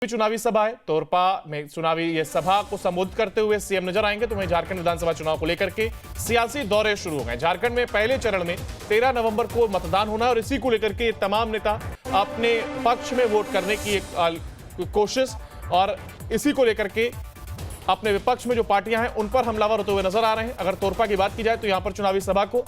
चुनावी सभा है। तोरपा में चुनावी ये सभा को संबोधित करते हुए सीएम नजर आएंगे। तो वहीं झारखंड विधानसभा चुनाव को लेकर के सियासी दौरे शुरू हो गए। झारखंड में पहले चरण में 13 नवंबर को मतदान होना है और इसी को लेकर के तमाम नेता अपने पक्ष में वोट करने की एक कोशिश और इसी को लेकर के अपने विपक्ष में जो पार्टियां हैं उन पर हमलावर होते हुए नजर आ रहे हैं। अगर तोरपा की बात की जाए तो यहां पर चुनावी सभा को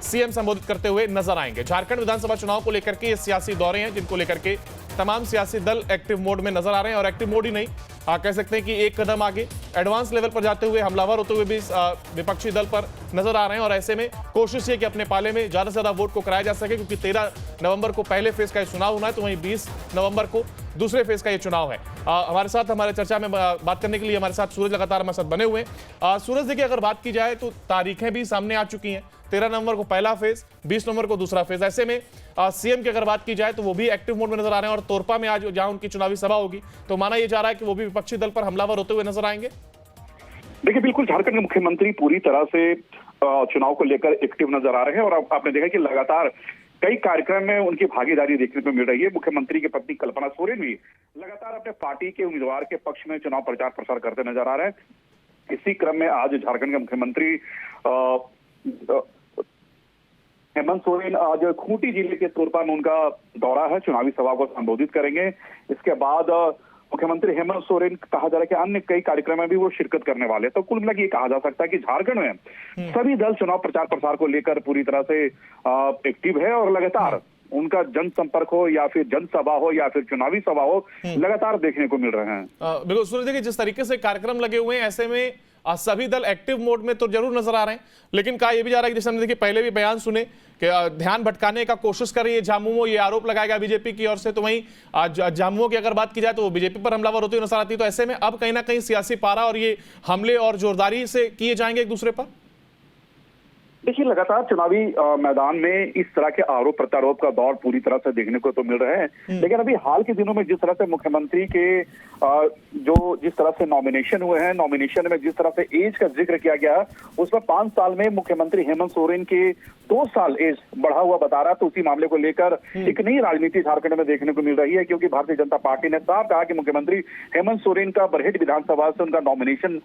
सीएम संबोधित करते हुए नजर आएंगे। झारखंड विधानसभा चुनाव को लेकर के ये सियासी दौरे हैं जिनको लेकर के तमाम सियासी दल एक्टिव मोड में नजर आ रहे हैं और एक्टिव मोड ही नहीं कह सकते हैं कि एक कदम आगे एडवांस लेवल पर जाते हुए हमलावर होते हुए भी विपक्षी दल पर नजर आ रहे हैं। और ऐसे में कोशिश ये कि अपने पाले में ज्यादा से ज्यादा वोट को कराया जा सके, क्योंकि 13 नवंबर को पहले फेज का चुनाव होना है, तो वहीं 20 नवंबर को दूसरे फेज का ये चुनाव है। हमारे साथ हमारे चर्चा में बात करने के लिए हमारे साथ सूरज लगातार हमारे साथ बने हुए हैं। सूरज, देखिए अगर बात की जाए तो तारीखें भी सामने आ चुकी हैं। 13 नवंबर को पहला फेज, 20 नवंबर को दूसरा फेज। ऐसे में सीएम की अगर बात की जाए तो वो भी एक्टिव मोड में नजर आ रहे हैं और तोरपा में आज जहां उनकी चुनावी सभा होगी तो माना यह जा रहा है कि वो भी विपक्षी दल पर हमलावर होते हुए नजर आएंगे। देखिए, बिल्कुल झारखंड के मुख्यमंत्री पूरी तरह से चुनाव को लेकर एक्टिव नजर आ रहे हैं और आपने देखा कि लगातार कई कार्यक्रम में उनकी भागीदारी देखने को मिल रही है। मुख्यमंत्री की पत्नी कल्पना सोरेन भी लगातार अपने पार्टी के उम्मीदवार के पक्ष में चुनाव प्रचार प्रसार करते नजर आ रहे हैं। इसी क्रम में आज झारखंड के मुख्यमंत्री हेमंत सोरेन आज खूंटी जिले के तोरपा में उनका दौरा है, चुनावी सभा को संबोधित करेंगे। इसके बाद मुख्यमंत्री हेमंत सोरेन कहा जा रहा है कि अन्य कई कार्यक्रम में भी वो शिरकत करने वाले हैं। तो कुल मिला के ये कहा जा सकता है कि झारखंड में सभी दल चुनाव प्रचार प्रसार को लेकर पूरी तरह से एक्टिव है और लगातार उनका जनसंपर्क हो या फिर जनसभा हो या फिर चुनावी सभा हो लगातार देखने को मिल रहे हैं। बिल्कुल सूरज, देखिए जिस तरीके से कार्यक्रम लगे हुए हैं ऐसे में सभी दल एक्टिव मोड में तो जरूर नजर आ रहे हैं, लेकिन कहा यह भी जा रहा है कि जैसे हमने देखिए पहले भी बयान सुने कि ध्यान भटकाने का कोशिश कर रही है झामुमो, ये आरोप लगाएगा बीजेपी की ओर से। तो वहीं झामुमो की अगर बात की जाए तो वो बीजेपी पर हमलावर होती हुई नजर आती है। तो ऐसे में अब कहीं ना कहीं सियासी पारा और ये हमले और जोरदारी से किए जाएंगे एक दूसरे पर। देखिए, लगातार चुनावी मैदान में इस तरह के आरोप प्रत्यारोप का दौर पूरी तरह से देखने को तो मिल रहे हैं। लेकिन अभी हाल के दिनों में जिस तरह से मुख्यमंत्री के जिस तरह से नॉमिनेशन हुए हैं, नॉमिनेशन में जिस तरह से एज का जिक्र किया गया है, उसमें 5 साल में मुख्यमंत्री हेमंत सोरेन के 2 साल एज बढ़ा हुआ बता रहा है। तो उसी मामले को लेकर एक नई राजनीति झारखंड में देखने को मिल रही है, क्योंकि भारतीय जनता पार्टी ने साफ कहा कि मुख्यमंत्री हेमंत सोरेन का बरहेट विधानसभा से उनका नॉमिनेशन।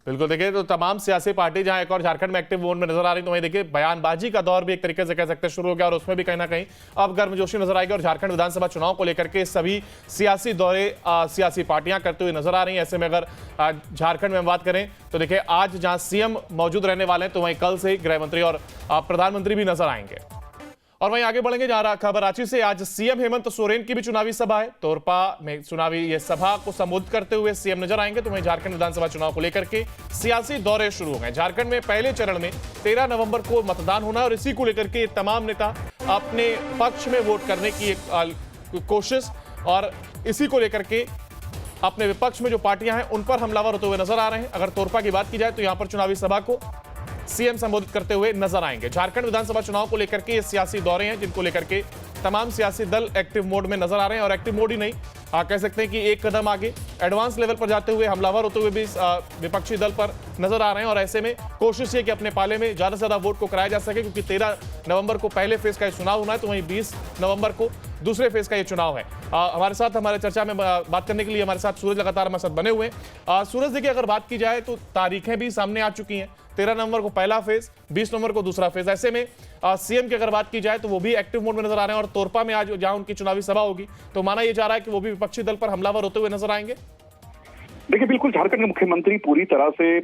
बिल्कुल, देखिए तो तमाम सियासी पार्टी जहां एक और झारखंड में एक्टिव मोड में नजर आ रही, तो वहीं देखिए बयानबाजी का दौर भी एक तरीके से कह सकते हैं शुरू हो गया और उसमें भी कहीं ना कहीं अब गर्मजोशी नजर आएगी। और झारखंड विधानसभा चुनाव को लेकर के सभी सियासी दौरे सियासी पार्टियां करते हुए नजर आ रही हैं। ऐसे में अगर झारखंड में बात करें तो देखिए आज जहां सीएम मौजूद रहने वाले हैं तो वहीं कल से गृह मंत्री और प्रधानमंत्री भी नजर आएंगे। और वहीं आगे बढ़ेंगे जहां खबर रांची से आज सीएम हेमंत सोरेन की भी चुनावी सभा है। तोरपा में चुनावी ये सभा को संबोधित करते हुए सीएम नजर आएंगे। तो वहीं झारखंड विधानसभा चुनाव को लेकर के सियासी दौरे शुरू हो गए। झारखंड में पहले चरण में 13 नवंबर को मतदान होना है और इसी को लेकर के तमाम नेता अपने पक्ष में वोट करने की एक कोशिश और इसी को लेकर के अपने विपक्ष में जो पार्टियां हैं उन पर हमलावर होते हुए नजर आ रहे हैं। अगर तोरपा की बात की जाए तो यहां पर चुनावी सभा को सीएम संबोधित करते हुए नजर आएंगे। झारखंड विधानसभा चुनाव को लेकर के ये सियासी दौरे हैं जिनको लेकर के तमाम सियासी दल एक्टिव मोड में नजर आ रहे हैं और एक्टिव मोड ही नहीं कह सकते हैं कि एक कदम आगे एडवांस लेवल पर जाते हुए हमलावर होते हुए भी विपक्षी दल पर नजर आ रहे हैं। और ऐसे में कोशिश ये कि अपने पाले में ज्यादा से ज्यादा वोट को कराया जा सके, क्योंकि 13 नवंबर को पहले फेज का चुनाव होना है, तो वहीं 20 नवंबर को दूसरे फेज का ये चुनाव है। हमारे साथ हमारे चर्चा में बात करने के लिए हमारे साथ सूरज लगातार हमारे साथ बने हुए हैं। सूरज, देखिए अगर बात की जाए तो तारीखें भी सामने आ चुकी हैं। 13 नवंबर को पहला फेज, 20 नवंबर को दूसरा फेज। ऐसे में सीएम की अगर बात की जाए तो वो भी एक्टिव मोड में नजर आ रहे हैं और तोरपा में आज जहां उनकी चुनावी सभा होगी तो माना यह जा रहा है कि वो भी विपक्षी दल पर हमलावर होते हुए नजर आएंगे। देखिए, बिल्कुल झारखंड के मुख्यमंत्री पूरी तरह से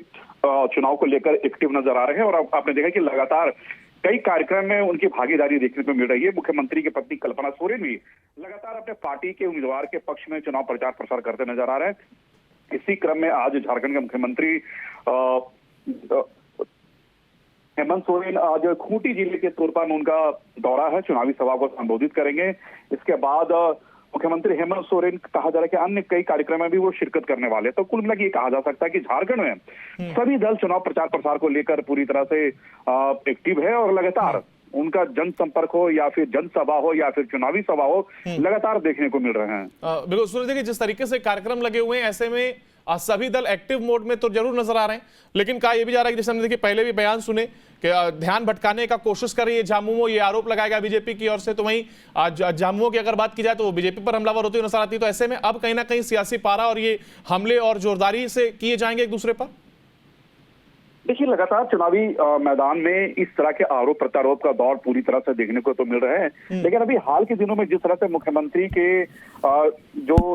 चुनाव को लेकर एक्टिव नजर आ रहे हैं और आपने देखा कि लगातार कई कार्यक्रम में उनकी भागीदारी देखने को मिल रही है। मुख्यमंत्री की पत्नी कल्पना सोरेन भी लगातार अपने पार्टी के उम्मीदवार के पक्ष में चुनाव प्रचार प्रसार करते नजर आ रहे हैं। इसी क्रम में आज झारखंड के मुख्यमंत्री हेमंत सोरेन आज खूंटी जिले के तोरपा में उनका दौरा है, चुनावी सभा को संबोधित करेंगे। इसके बाद मुख्यमंत्री हेमंत सोरेन कहा जा रहा है कि अन्य कई कार्यक्रम में भी वो शिरकत करने वाले हैं। तो कुल मिला के ये कहा जा सकता है कि झारखंड में सभी दल चुनाव प्रचार प्रसार को लेकर पूरी तरह से एक्टिव है और लगातार उनका जनसंपर्क हो या फिर जनसभा हो या फिर चुनावी सभा हो, लगातार देखने को मिल रहे हैं। बिल्कुल सूरज, देखिए जिस तरीके से कार्यक्रम लगे हुए हैं ऐसे में सभी दल एक्टिव मोड में तो जरूर नजर आ रहे हैं, लेकिन कहा यह भी जा रहा है कि जैसे हमने देखिए पहले भी बयान सुने कि ध्यान भटकाने का कोशिश कर रही है झामुमो, ये आरोप लगाएगा बीजेपी की ओर से। तो वहीं झामुमो की अगर बात की जाए तो वो बीजेपी पर हमलावर होती हुई नजर आती है। तो ऐसे में अब कहीं ना कहीं सियासी पारा और ये हमले और जोरदारी से किए जाएंगे एक दूसरे पर। देखिए, लगातार चुनावी मैदान में इस तरह के आरोप प्रत्यारोप का दौर पूरी तरह से देखने को तो मिल रहे हैं। लेकिन अभी हाल के दिनों में जिस तरह से मुख्यमंत्री के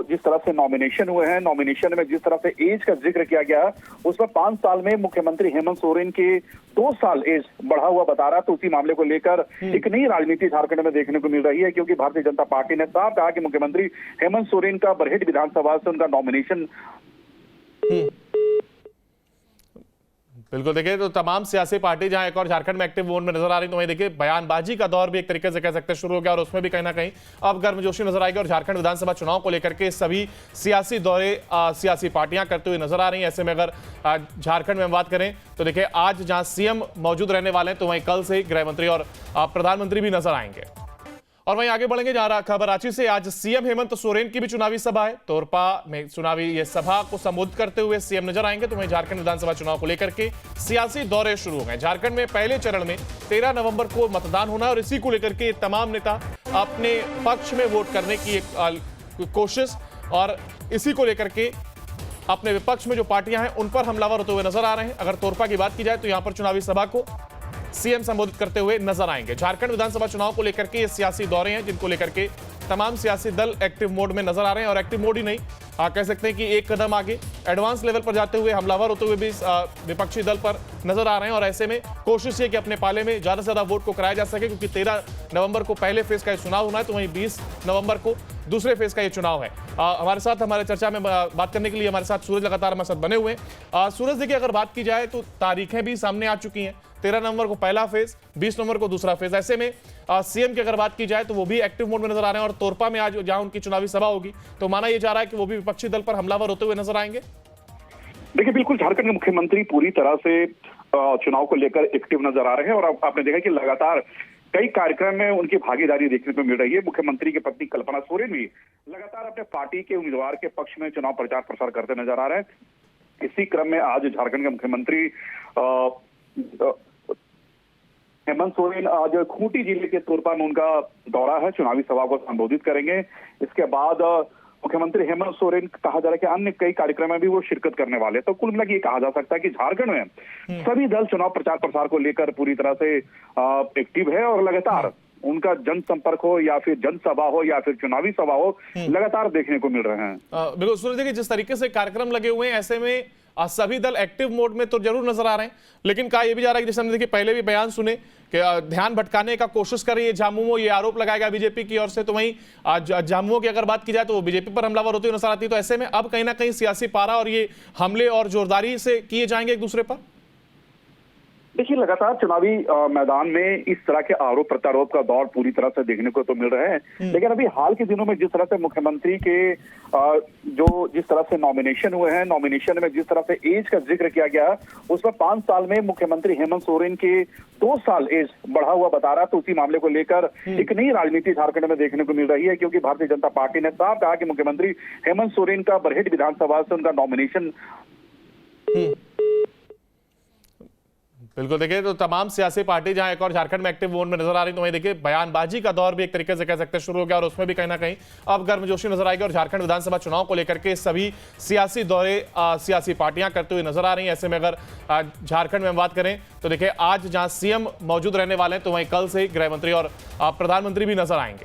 जिस तरह से नॉमिनेशन हुए हैं, नॉमिनेशन में जिस तरह से एज का जिक्र किया गया, उसमें 5 साल में मुख्यमंत्री हेमंत सोरेन के 2 साल एज बढ़ा हुआ बता रहा। तो उसी मामले को लेकर एक नई राजनीति झारखंड में देखने को मिल रही है, क्योंकि भारतीय जनता पार्टी ने साफ कहा कि मुख्यमंत्री हेमंत सोरेन का बरहेट विधानसभा से उनका नॉमिनेशन। बिल्कुल, देखिए तो तमाम सियासी पार्टी जहां एक और झारखंड में एक्टिव मोड में नजर आ रही, तो वहीं देखिए बयानबाजी का दौर भी एक तरीके से कह सकते हैं शुरू हो गया और उसमें भी कहीं ना कहीं अब गर्मजोशी नजर आएगी और झारखंड विधानसभा चुनाव को लेकर के सभी सियासी दौरे सियासी पार्टियां करते हुए नजर आ रही हैं। ऐसे में अगर झारखंड में हम बात करें तो देखिए आज जहां सीएम मौजूद रहने वाले हैं, तो वहीं कल से गृह मंत्री और प्रधानमंत्री भी नजर आएंगे। और वहीं आगे बढ़ेंगे जा रहा खबर रांची से। आज सीएम हेमंत सोरेन की भी चुनावी सभा है। तोरपा में चुनावी ये सभा को संबोधित करते हुए सीएम नजर आएंगे। तो वहीं झारखंड विधानसभा चुनाव को लेकर के सियासी दौरे शुरू हो गए। झारखंड में पहले चरण में 13 नवंबर को मतदान होना है और इसी को लेकर के तमाम नेता अपने पक्ष में वोट करने की एक कोशिश और इसी को लेकर के अपने विपक्ष में जो पार्टियां हैं उन पर हमलावर होते हुए नजर आ रहे हैं। अगर तोरपा की बात की जाए तो यहां पर चुनावी सभा को सीएम संबोधित करते हुए नजर आएंगे। झारखंड विधानसभा चुनाव को लेकर के ये सियासी दौरे हैं जिनको लेकर के तमाम सियासी दल एक्टिव मोड में नजर आ रहे हैं और एक्टिव मोड ही नहीं कह सकते हैं कि एक कदम आगे एडवांस लेवल पर जाते हुए हमलावर होते हुए भी विपक्षी दल पर नजर आ रहे हैं। और ऐसे में कोशिश है कि अपने पाले में ज्यादा से ज्यादा वोट को कराया जा सके, क्योंकि 13 नवंबर को पहले फेज का चुनाव होना है, तो वहीं 20 नवंबर को दूसरे फेज का ये चुनाव है। हमारे साथ हमारे चर्चा में बात करने के लिए हमारे साथ सूरज लगातार हमारे साथ बने हुए हैं। सूरज, देखिए अगर बात की जाए तो तारीखें भी सामने आ चुकी हैं। 13 नवंबर को पहला फेज, 20 नवंबर को दूसरा फेज। ऐसे में सीएम की अगर बात की जाए तो वो भी एक्टिव मोड में नजर आ रहे हैं और तोरपा में आज जहां उनकी चुनावी सभा होगी तो माना यह जा रहा है कि वो भी विपक्षी दल पर हमलावर होते हुए नजर आएंगे। देखिए, बिल्कुल झारखंड के मुख्यमंत्री पूरी तरह से चुनाव को लेकर एक्टिव नजर आ रहे हैं और आपने देखा कि लगातार कई कार्यक्रम में उनकी भागीदारी देखने को मिल रही है। मुख्यमंत्री की पत्नी कल्पना सोरेन भी लगातार अपने पार्टी के उम्मीदवार के पक्ष में चुनाव प्रचार प्रसार करते नजर आ रहे हैं। इसी क्रम में आज झारखंड के मुख्यमंत्री हेमंत सोरेन आज खूंटी जिले के तोरपा में उनका दौरा है, चुनावी सभा को संबोधित करेंगे। इसके बाद मुख्यमंत्री हेमंत सोरेन कहा जा रहा है कि अन्य कई कार्यक्रम में भी वो शिरकत करने वाले हैं। तो कुल मिला के ये कहा जा सकता है कि झारखंड में सभी दल चुनाव प्रचार प्रसार को लेकर पूरी तरह से एक्टिव है और लगातार उनका जनसंपर्क हो या फिर जनसभा हो या फिर चुनावी सभा हो, लगातार देखने को मिल रहे हैं। बिल्कुल सूरज, देखिए जिस तरीके से कार्यक्रम लगे हुए हैं ऐसे में सभी दल एक्टिव मोड में तो जरूर नजर आ रहे हैं, लेकिन कहा यह भी जा रहा है कि जैसे हमने देखिए पहले भी बयान सुने कि ध्यान भटकाने का कोशिश कर रही है झामुमो, ये आरोप लगाएगा बीजेपी की ओर से। तो वहीं झामुमो की अगर बात की जाए तो वो बीजेपी पर हमलावर होती हुई नजर आती है। तो ऐसे में अब कहीं ना कहीं सियासी पारा और ये हमले और जोरदारी से किए जाएंगे एक दूसरे पर। देखिए, लगातार चुनावी मैदान में इस तरह के आरोप प्रत्यारोप का दौर पूरी तरह से देखने को तो मिल रहे हैं। लेकिन अभी हाल के दिनों में जिस तरह से मुख्यमंत्री के जिस तरह से नॉमिनेशन हुए हैं, नॉमिनेशन में जिस तरह से एज का जिक्र किया गया, उसमें 5 साल में मुख्यमंत्री हेमंत सोरेन के 2 साल एज बढ़ा हुआ बता रहा। तो उसी मामले को लेकर एक नई राजनीति झारखंड में देखने को मिल रही है, क्योंकि भारतीय जनता पार्टी ने साफ कहा कि मुख्यमंत्री हेमंत सोरेन का बरहेट विधानसभा से उनका नॉमिनेशन। बिल्कुल, देखिए तो तमाम सियासी पार्टी जहां एक और झारखंड में एक्टिव मोड में नजर आ रही, तो वहीं देखिए बयानबाजी का दौर भी एक तरीके से कह सकते हैं शुरू हो गया और उसमें भी कहीं ना कहीं अब गर्मजोशी नजर आएगी और झारखंड विधानसभा चुनाव को लेकर के सभी सियासी दौरे सियासी पार्टियां करते हुए नजर आ रही हैं। ऐसे में अगर झारखंड में हम बात करें तो देखिए आज जहां सीएम मौजूद रहने वाले हैं, तो वहीं कल से गृह मंत्री और प्रधानमंत्री भी नजर आएंगे।